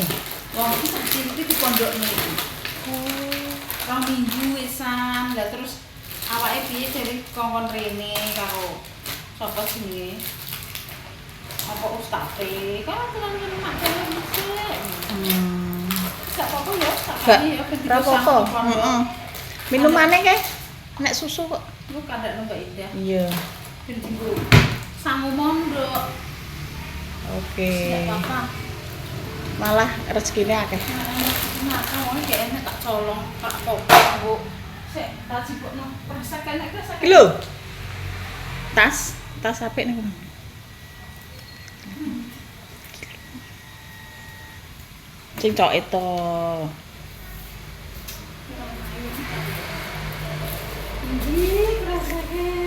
nih? Wong iki tak cilik di pondokne iki. Oh. 2 minggu wisan. Lah terus awake piye dari kongkon rene karo sapa jenenge? Apa ustaze? Kan aturan kene mak dhewe dhisik. Gak apa-apa ya, tak kene ya ben Apa-apa. Heeh. Minumane kae nek susu kok. Lu kandakno Mbak Indah. Iya. Ben dienggo sangu mondok. Oke. Gak apa-apa. Malah rezekine akeh. Nah, kamu kayak enak tak colong, tak kopong, Bu. Sik, tak jipukno. Resek enak resek. Iki lho. Tas apik nih. Sing coke to.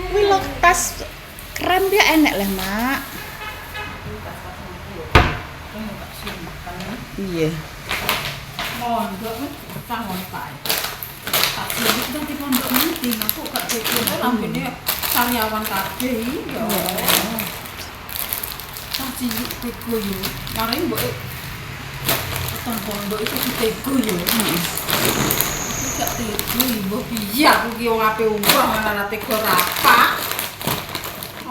Kuwi lho tas krem dia enek lah, Mak. Iya. Mondok cah ngono kae. Tak cilik kan di pondok nanti aku gak dhewe lambene karyawan kabeh ya. Tak cilik teko yo. Mari mbok ton pondok itu ditego yo. Gak teko mbok piye aku ki wong ape uang ana teko rapa.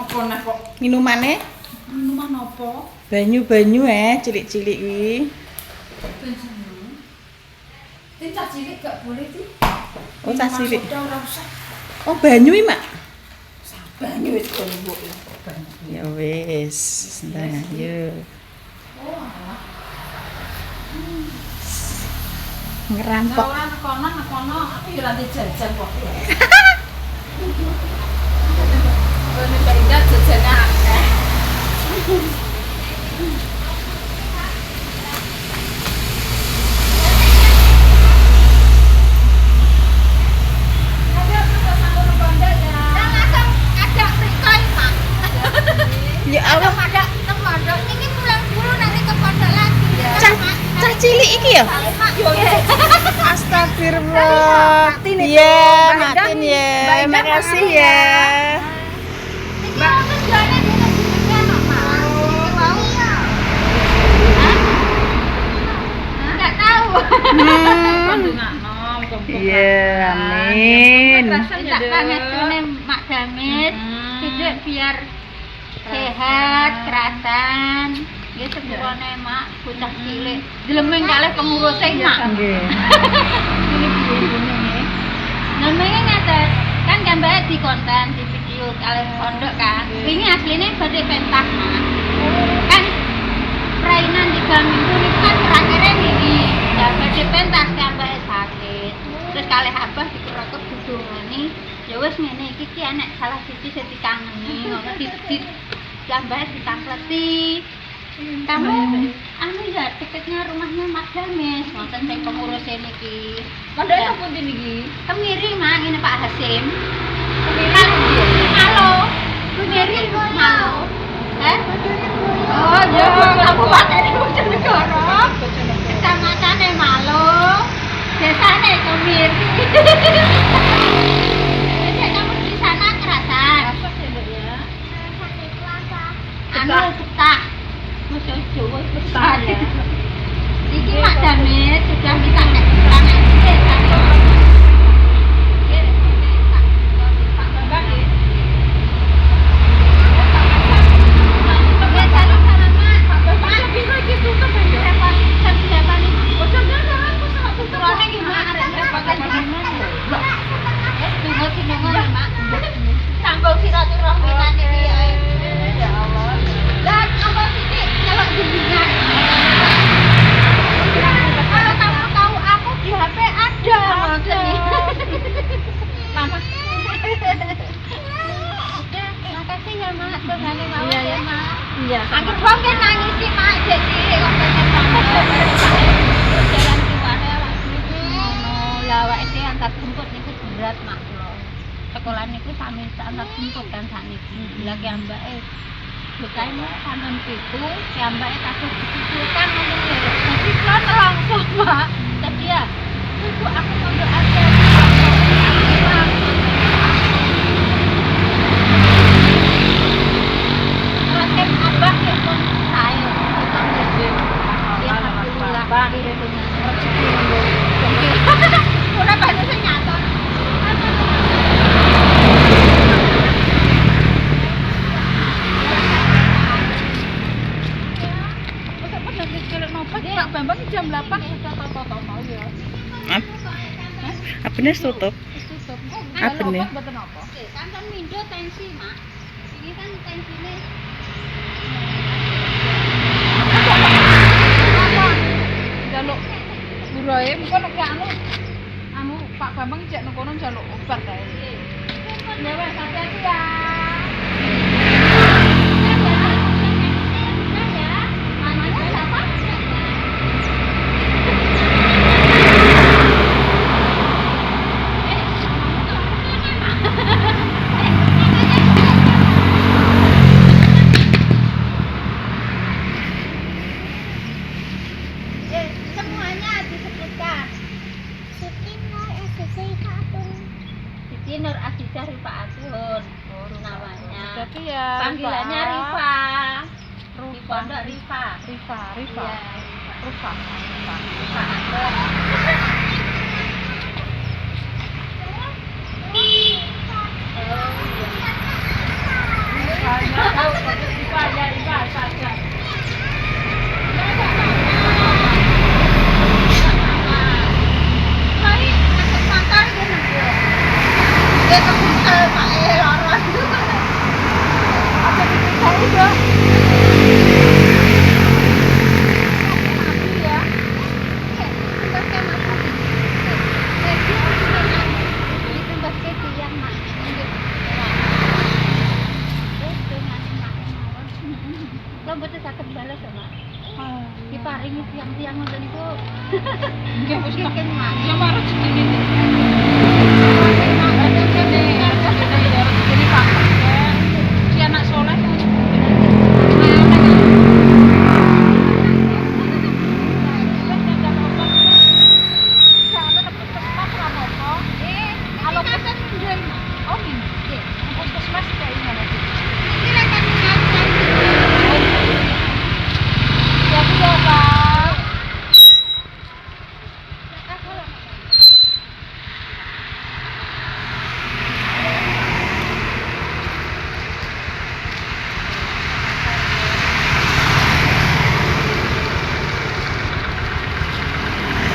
Apa nek kok Minumane minuman apa? banyu-banyu cilik-cilik kuwi. Ini cah cilik gak boleh sih. Oh, cah cilik. Udah ora usah. Oh, banyu iki, Mak. Banyu wis kon mbok. Ya wis, nah, yuk. Oh, alah. Ngerampok. Ora kono, aku yo ora jajan kok. Ini Mbak Indah jajannya akeh. Ya Allah, Ada ke pondok ini pulang dulu nanti ke pondok lagi ya. cah cilik iki ya? Astagfirullah. Iya, Matin ya. Makasih ya. Mbak tujuannya dia sini anak mau ya. Enggak tahu. Iya, amin. Tak pangetune Mak Damit. Hidup biar sehat, kerasan. Ya sepurane Mak, bocah cilik. Dilemeng kalih pengurus Mak. Nggih. Namanya ngaten, kan gambarnya di konten di video kalian pondok kan. Ini aslinya badhe pentas Mak. Kan perainan 3 minggu ini kan terakhirnya ini. Ya badhe pentas gambarnya sakit. Terus kalih abah dikeroket dudungane. Ya wis ngene iki ki enek salah siji sing dikangeni, ngono di gambarnya ditampleti. Kamu anu ya deketnya rumahnya Mas Dames, wonten sing pengurus niki. Pondok apa pundi niki? Kemiri Mak, ini Pak Hasim. Halo. Kemiri Halo. Oh, ya, Kabupaten Bojonegoro. Kecamatan Malo. Desane Kemiri. Jadi kamu di sana kerasan. Apa sih, Mbak ya? Anu petah. Musuh Jawa petah ya. Iki Mak Damit sudah minta keterangan Sambal silaturahmi nanti ya. Ya Allah. Dan apa sini kalau bimbingan. Kalau kamu tahu aku di HP ada. Mama. Udah, makasih ya Mak. Tuhan mau ya Mak. Iya. Angin wong kan nangis sih Mak jadi kok pengen banget. Jalan kiwane awak ngono. Lah awake dhewe angkat jemput niku berat Mak. Sekolah niku sami antar jemput kan sakniki. Lah ki ambake bukain kangen pitu, ki ambake kasus dikucilkan ngomong ya. Jadi kan langsung Mak. Tadi ya, ibu aku mondok aja. Rakyat abah ya pun saya. Ya alhamdulillah. Pak Bambang jam 8 toto mau ya. Apa nih tutup? Tutup. Apa nih? Mboten apa. Kan mindo tensi, Mak. Ini kan tensine Jaluk burahe mengko nek anu Pak Bambang cek nang kono jaluk obat kae. Ya wes hati-hati ya. namanya siapa? Semuanya disebutkan. Siti Nur Azizah Rifaatun namanya. Jadi ya Panggilannya Rifa. Di pondok Rifa. Rifa. Iya, Rifa. Rifaatun. Rifa saja. Mari masuk kantor dia nunggu. Dia kebuka Pak Loron. Ada di kita udah. Ya. Itu basket yang mak. Lo betul sakit balas sama. Diparingi tiang-tiang ngoten niku. Nggih wis tak. Bikin mak. Ya marah segini. Ini Pak. Si anak soleh.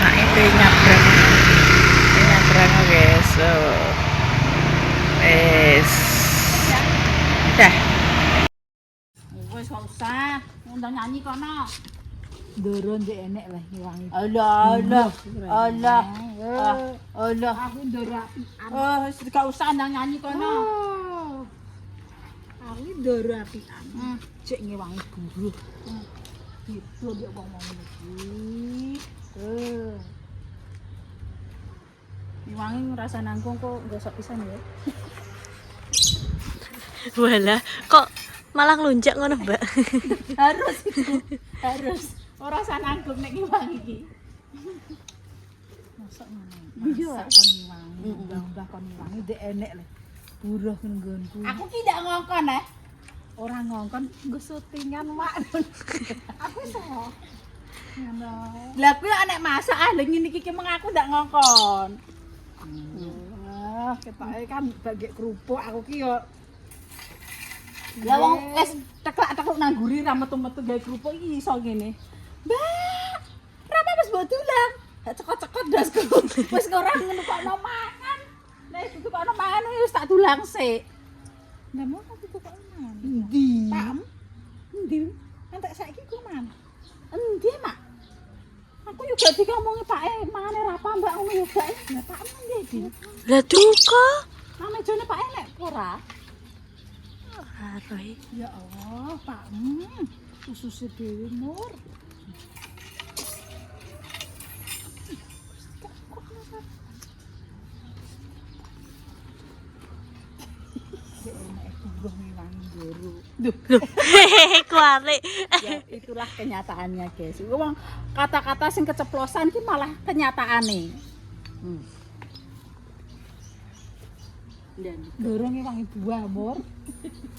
Nah itu nyabrang guys. So, dah. Wis gak usah, undang nyanyi kono. Ndoro ndek enek lah ngiwangi. Allah. Aku ndoro apian. Oh, wis gak usah undang nyanyi kono. Aku ndoro apian. Cek ngiwangi buruh. Itu dia ngomong iki. Ngiwangi ngrasa nanggung kok gosok pisan ya. Walah, kok malah ngelunjak ngono, Mbak? Harus. Ora usah nanggung nek ngiwangi iki. Mosok ngono. Iya. Masak kon ngiwangi, mbah kon ngiwangi ndek enek lah. Buruh nggonku. Aku ki ndak ngongkon Ora ngongkon nggo syutingan mak. Aku iso. Ngono. Lah kuwi nek masak lha ngene iki meng aku ndak ngongkon. Wah, ketoke kan bagi kerupuk aku ki yo. Lah wong wis teklak-tekluk nang guri ra metu-metu gawe kerupuk iki iso ngene. Mbak, rapa wis mbok dulang. Cekot-cekot dasku. Wis ora ngenukno mangan. Nek ditukokno mangan wis tak dulang sik. Lah mau aku kok man. Endi? Pam. Endi? Entek saiki ku man. Endi, Mak? Aku juga dikomongi Pak mangane rapa Mbak ngono ya, Mbak. Lah Pak endi iki? Lah duka. Nang mejane Pak nek ora. Roy. Ya Allah, Pak. Ususé dhewe Nur. Kuali. Ya itulah kenyataannya, guys. Wong kata-kata sing keceplosan ki malah kenyataane. Dorong wangi buah, Mur.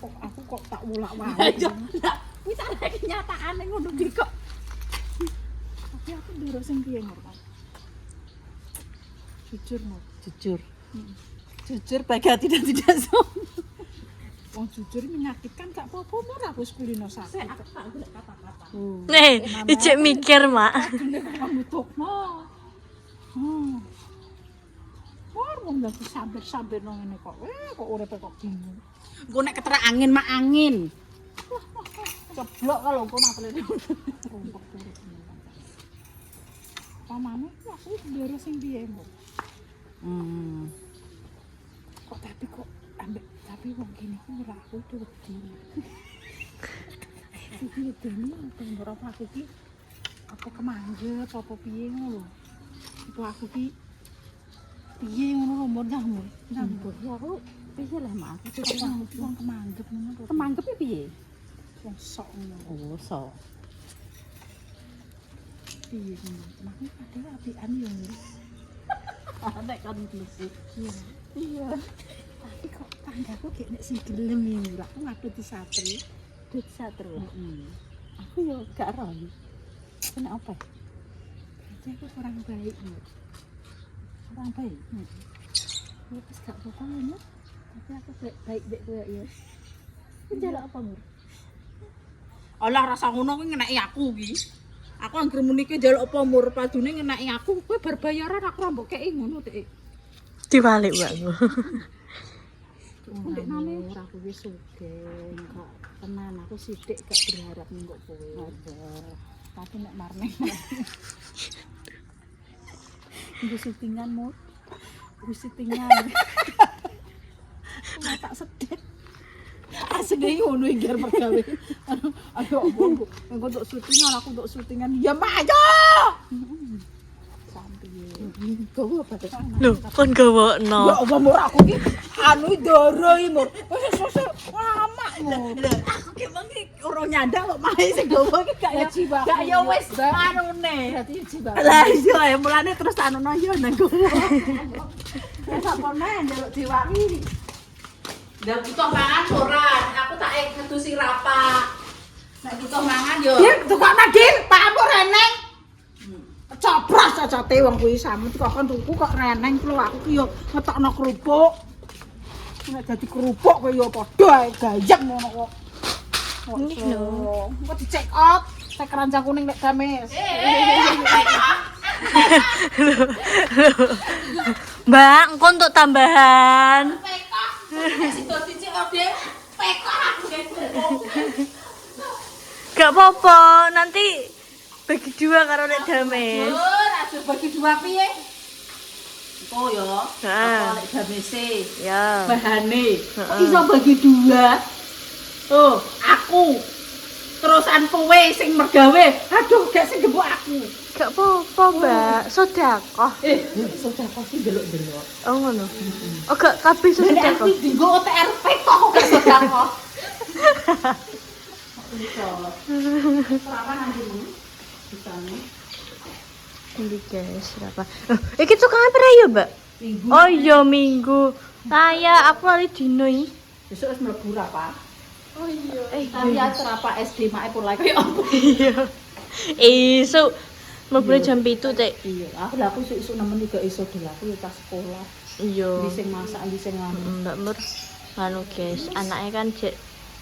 Kok aku kok tak ulak-walik. Kuwi tak kenyataane ngono iki kok. Tapi aku dorong sing piye, Mur? Jujur, Mur. Jujur. Jujur baik hati dan tidak sombong. Wong jujur menyakitkan gak apa-apa ora wis kulino sakit. Aku tak golek kata-kata. Nih, ijek mikir, Mak. Dene kok nutupno. Wong lagi sabar-sabar nang ngene kok. Kok urepe kok bingung. Engko nek keterak angin mak angin. Ceblok kalau engko maklene. Pamane aku ndero sing piye, Mbok? Kok tapi wong kene ku ora aku itu wedi. Iki dene apa ora aku ki apa kemanjet apa piye ngono lho. Iku aku ki piye ngono lho mbok nyambut. Nyambut ya aku piye lah mak aku wong kemanggep ngono lho. Kemanggep piye? Wong sok ngono. Oh, sok. Piye ngono. Mak iki padahal apian yo. Ada kan mesti. Iya. Tapi kok tanggaku kayak nek sing gelem iki lho. Aku ngaduti satri. Dut satri. Aku yo gak ero. Kena apa? Berarti aku kurang baik ya. Kurang baik. Ya pas gak apa-apa ya. Tapi aku baik-baik koyo ya. Ku njaluk apa, Mur? Alah rasa ngono kuwi ngeneki aku iki. Aku anggere muni ki njaluk apa Mur, padune ngeneki aku kowe bar bayaran aku ra mbok kei ngono Dik. Diwalik, Mbak. Ndek nane ora aku wis sugih, kok tenan aku sithik gak berharap mbok kowe. Tapi nek marne. Nggo syutingan Mur. Nggo syutingan. Tak sedih. Asline ngono iki arep gawe. Ayo opo. Engko untuk syutingan aku untuk syutingan. Ya mayo. Sampai gowo apa to? Lho, kon gawokno. Ya apa Mur aku ki anu ndoro iki Mur. Wis sesuk lama Mur. Aku ki mengki ora nyandang kok mahe sing gowo iki gak ya wis anune. Berarti jiwa. Lah iya ya mulane terus anono yo nang gowo. Wis apa meneh njaluk diwaki. Ndak butuh mangan ora, aku tak ngedusi rapa. Nek butuh mangan yo. Dir tukokno Dir, pakmu reneng. Copros cocote wong kuwi samu kok tuku kok reneng klo aku ki yo ngetokno kerupuk. Nek dadi kerupuk kowe yo padha ae gayeng ngono kok. Iki lho, kok dicek out, cek keranjang kuning nek gamis. Mbak, engko untuk tambahan. Pekok. Sido dicek ode pekok aku Gak apa-apa, nanti bagi dua karo nek Dames. aduh bagi dua piye? Oh ya, Heeh. apa lek gamese. Ya. Bahane. Heeh. Iso bagi dua. Oh, aku. Terusan kowe sing mergawe. Aduh, gak sing gembok aku. Gak apa-apa, Mbak. Sedekah. Sedekah sih delok-delok. Oh ngono. Oh gak kabeh Nek sedekah. aku dienggo OTRP kok gak sedekah. Iso. Berapa nanti Bu? Bisane. Ini guys, berapa? Iki tukang apa ya, Mbak? Minggu. Oh iya, Minggu. Saya aku lali dino iki. Besok wis mlebu ra, Pak? Oh iya. Tapi acara Pak SD mae pun lagi apa? Iya. Esuk mlebu jam 7, Tek. Iya, aku isuk nemen juga iso dhewe aku ya tas sekolah. Iya. Di sing masak, di sing anu. Mbak Mur. Anu guys, anaknya kan cek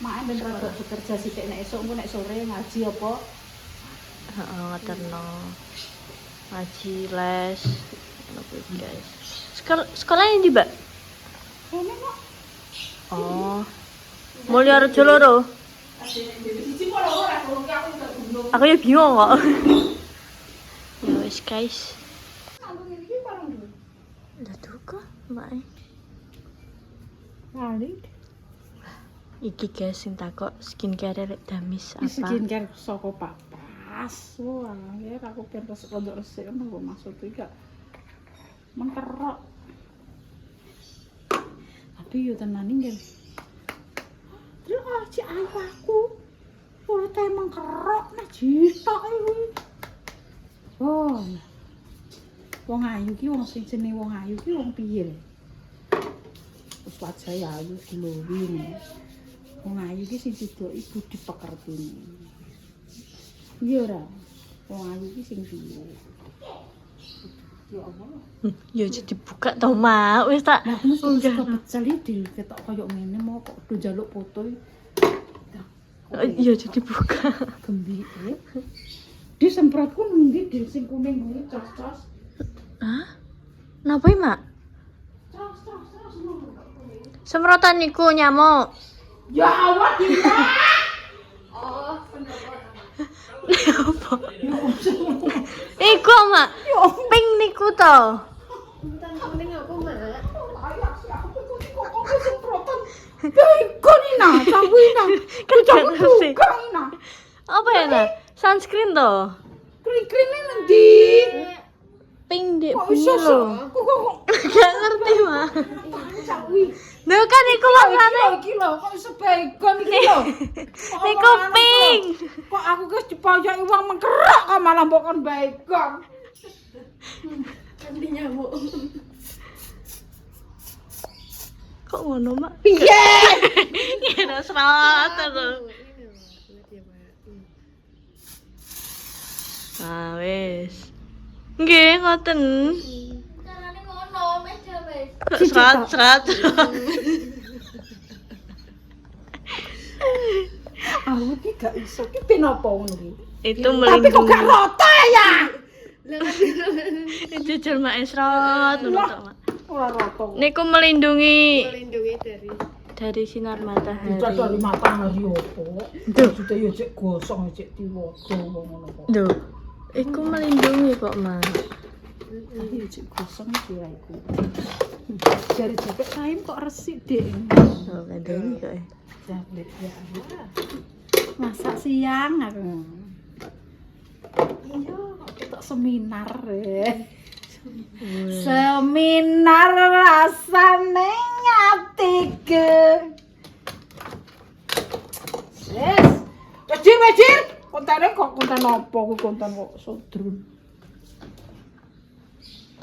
Mak ben rada bekerja sithik nek esuk engko nek sore ngaji apa? heeh ngeterno. Ngaji les. Ngono kuwi guys. Sekolahnya di, Mbak? Kene kok. Oh. Mulyarejo loro. Siji kok lho ora aku udah gunung. Aku ya bingung kok. Ya wis guys. Aku iki barang dulu. Udah duka, Mbak. Kali Iki guys sing takok skincare rek Damis apa? skincare saka Papas. Wah, ya aku pengen rodok resik ngono maksud iki gak mengkerok. Tapi yo tenan iki. Terus cek ayu aku. Ora teh mengkerok nek jitok iki. Oh. Wong ayu ki wong sing jenenge wong ayu ki wong piye? Wis wajah ayu glowing. Wong ayu ki sing didoki budi pekerti. Iya ora? Wong ayu ki sing piye? Ya Allah. Ya jadi buka to, Mak. Wis tak Nah, aku mesti suka pecel iki ketok koyo ngene mau kok do njaluk foto. ya jadi buka. Gembik. Disemprotku nunggu di sing kuning kuwi cos-cos. Hah? Napa iki, Mak? Cos-cos Semprotan niku nyamuk. Ya Allah, Dina. Apa? Iku, Mak. Pink niku to. Bego Nina, sawina. Kan ngerti. Nina. Apa ya, Nak? Sunscreen to. Kring-kringe nendi? Pink dek Kok bunyi iso lho. kok Gak ngerti, Mak. sawi. Lho kan iku maksane. Iki lho, kok iso begon iki lho. Niku pink. Kok aku wis dipoyoki wong mengkerok kok malah mbok kon begon. Kok ngono, Mak? Piye? Kira serat to. Ah, wis. Nggih, ngoten. Carane ngono, meja wis. Kok serat-serat. Aku iki gak iso. Ki ben apa ngono ki? Itu Tapi kok gak melindungi. rata ya? Jujur Mak serat ngono to, Mak. Ora rata. Niku melindungi dari sinar matahari. Bisa dari matahari opo? Maksudnya ya cek gosong cek diwogo ngono kok. Duh, iku melindungi kok, Mak. Iya cek gosong iki ya iku. Jari jepit kain kok resik dek. Oh, kadang kok. Jablet ya. Masak siang aku. Iya, kok ketok seminar. Seminar rasane ngatike. Yes. Wajir. Kontene kok konten apa ku konten kok sodrun.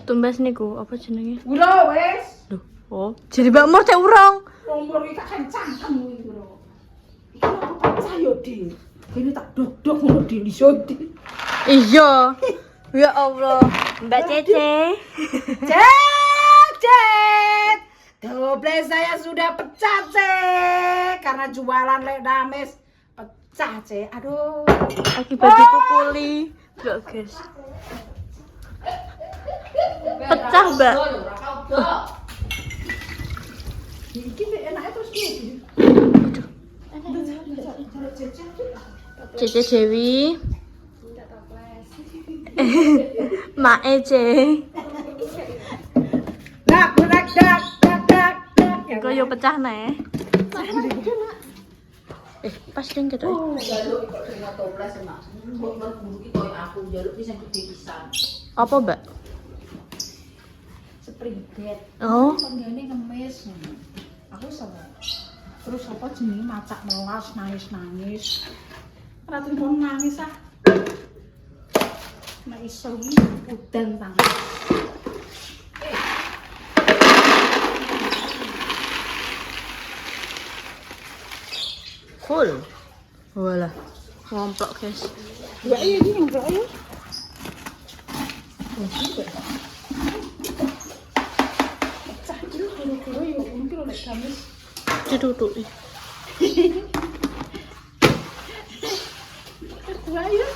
Tumbas niku apa jenenge? Udah wes. Duh, oh, jadi Mbak Mur cek urung. Nomor iki kan cangkem iki lho. Iki aku pecah yo, Di. Ini tak dodok ngono di lisodi. Iya. Ya Allah, Mbak Cece. Cecet. Doble saya sudah pecah, Cek. Karena jualan lek dames pecah, Cek. Aduh. Akibat dipukuli. Loh, guys. Pecah, Mbak. Iki enake terus piye? Cece Dewi. Mak Ece. Dak. Iku yo pecah nih. Pas ding ketok. Apa, Mbak? Spring bed. Oh, Penggane ngemis. Aku seneng. Terus apa jenenge macak melas nangis. Ora temen nangis ah. Nek iso iki udan tangan. full. Walah. Ngomplok, guys. Ya iya iki enggak ya. Pecah iki kuro-kuro yo mungkin oleh gamis. Ditutuki. Wah ya.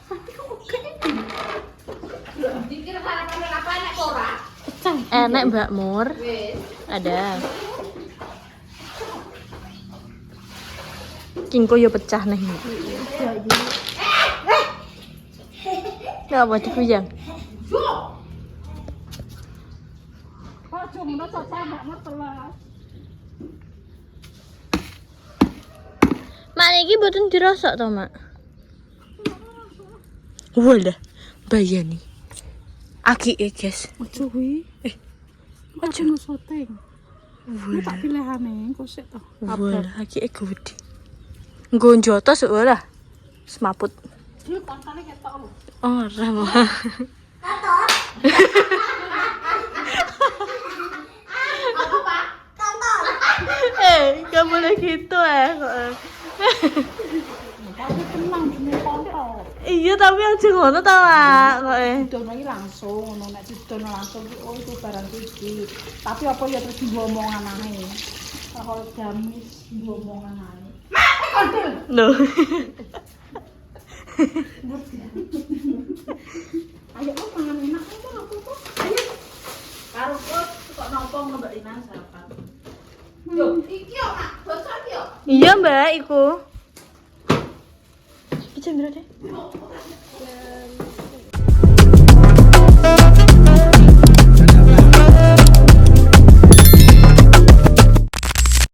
Tapi kok oke iki. Dikir barang-barang apa enak kok ora? Pecah. Enek Mbak Mur. Wis. Ada. Kingko yo pecah nih. Ya iya. Enggak apa dikuyang. Kok cuma cocok enggak ngetelas. Mak niki mboten dirosok to, Mak? Walah, bayani. Akike, guys. Ojo kuwi. Ojo nusoteng. Ini tak pilihane kok sik to. Walah, akike gede. Nggo njotos walah. Semaput. Iki kontane ketok lho. Ora, Mak. Gak boleh gitu kok. Tapi tenang jenenge kontol. Iya tapi aja ngono ta, Mak. Kok Dono iki langsung ngono nek didono langsung ki oh itu barang iki. Tapi apa ya terus diomongan ae. Kalau gamis diomongan ae. Mak, kondel. lho. Ayo kok mangan enak kok apa kok. Ayo. Karo kok nopo ngebak inan sarapan. Yo, iki yo Mak, bocor yo. Iya, Mbak, iku. Iki jam berapa deh?